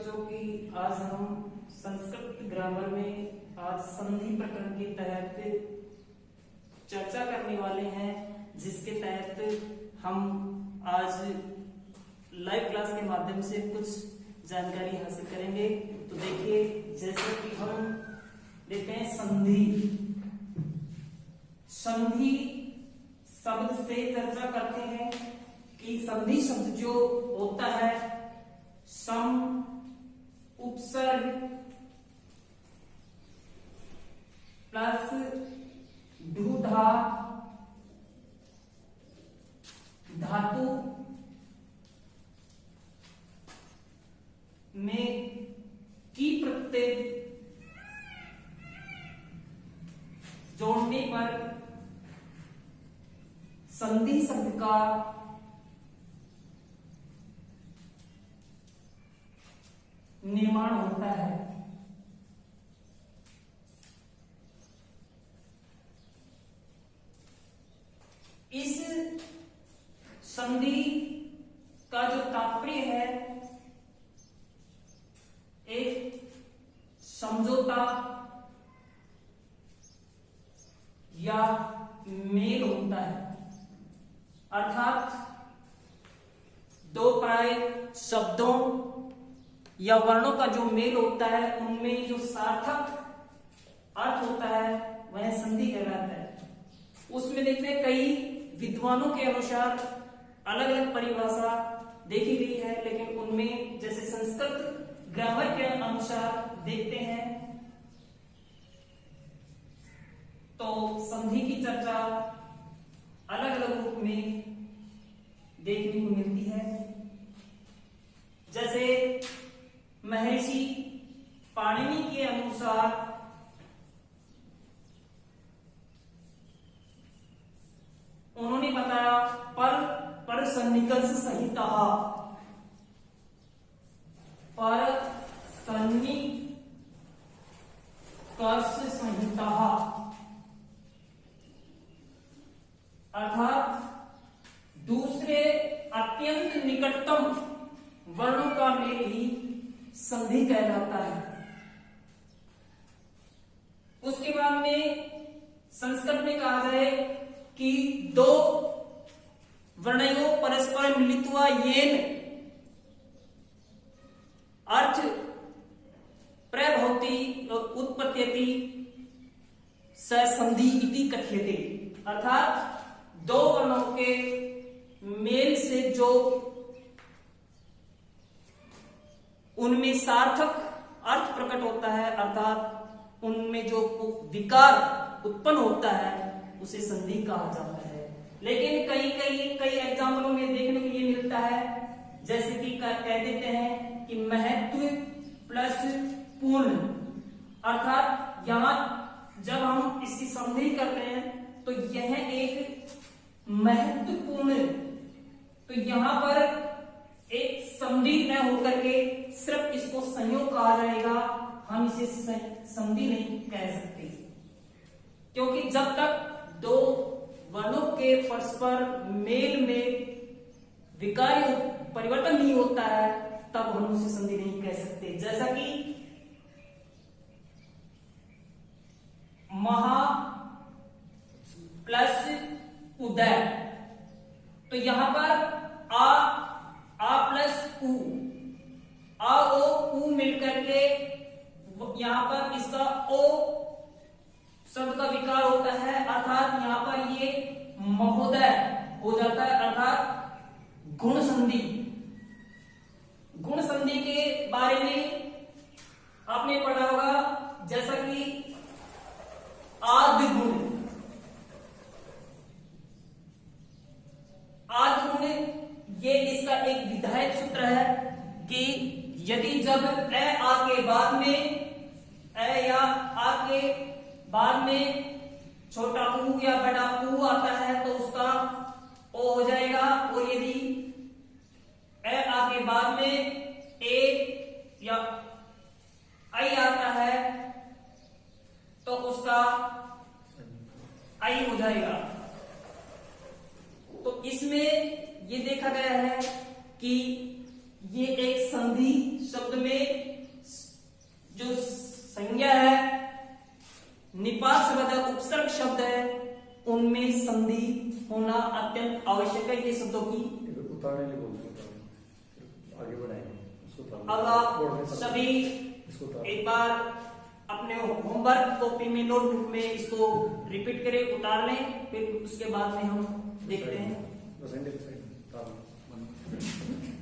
बच्चों की आज हम संस्कृत ग्रामर में आज संधि प्रकरण के तहत चर्चा करने वाले हैं, जिसके तहत हम आज लाइव क्लास के माध्यम से कुछ जानकारी हासिल करेंगे। तो देखिए, जैसे कि हम देखते हैं संधि शब्द से चर्चा करते हैं कि संधि शब्द जो होता है सम, उपसर्ग प्लस ढूढ़ा धातु में की प्रत्यय जोड़ने पर संधि शब्द का निर्माण होता है। इस संधि का जो तात्पर्य है एक समझौता या मेल होता है, अर्थात दो पर्याय शब्दों या वर्णों का जो मेल होता है उनमें जो सार्थक अर्थ होता है वह संधि कहलाता है। उसमें देखते हैं कई विद्वानों के अनुसार अलग अलग परिभाषा देखी गई है, लेकिन उनमें जैसे संस्कृत ग्रामर के अनुसार देखते हैं तो संधि की चर्चा अलग अलग रूप में देखने को मिलती है। जैसे महर्षि पाणिनि के अनुसार उन्होंने बताया पर सन्निकर्ष संहिता, पर सन्निकर्ष संहिता अर्थात दूसरे अत्यंत निकटतम वर्णों का मेल ही संधि कहलाता है। उसके बाद में संस्कृत में कहा जाए कि दो वर्णयों परस्पर मिलित्वा येन अर्थ प्रभवति उत्पत्त्यति स संधि इति कथ्यते, अर्थात दो वर्णों के मेल से जो उनमें सार्थक अर्थ प्रकट होता है, अर्थात उनमें जो विकार उत्पन्न होता है उसे संधि कहा जाता है। लेकिन कई एग्जाम्पलों में देखने को ये मिलता है, जैसे कि कह देते हैं कि महत्व प्लस पूर्ण, अर्थात यहां जब हम इसकी संधि करते हैं तो यह एक महत्वपूर्ण, तो यहां पर एक संधि न होकर के सिर्फ इसको संयोग कहा जाएगा, हम इसे संधि नहीं कह सकते, क्योंकि जब तक दो वर्णों के परस्पर मेल में विकार्य परिवर्तन नहीं होता है तब हम उसे संधि नहीं कह सकते। जैसा कि महा प्लस उदय, तो यहां पर आ प्लस उ, आ ओ उ मिलकर के यहां पर इसका ओ शब्द का विकार होता है, अर्थात यहां पर ये महोदय हो जाता है, अर्थात गुण संधि। गुण संधि के बारे में आपने पढ़ा होगा, जैसा कि आदि गुण, ये इसका एक विधायक सूत्र है कि यदि जब ए आ के बाद में ए या आ के बाद में छोटा ऊ या बड़ा ऊ आता है तो उसका ओ हो जाएगा, और यदि ए आ के बाद में ए या आई आता है तो उसका आई हो जाएगा। तो इसमें ये देखा गया है कि ये एक संधि शब्द में शब्द है उनमें संधि होना अत्यंत आवश्यक है। ये शब्दों की उतारने के लिए बोलते हैं, आगे बढ़ाएंगे उसको उतारने। अब आप बोर्ड में सब- सभी इसको उतार- एक बार अपने होमवर्क कॉपी में नोटबुक में इसको रिपीट करें, उतार लें, फिर उसके बाद में हम देखते हैं। बस एंड साइड उतार लो।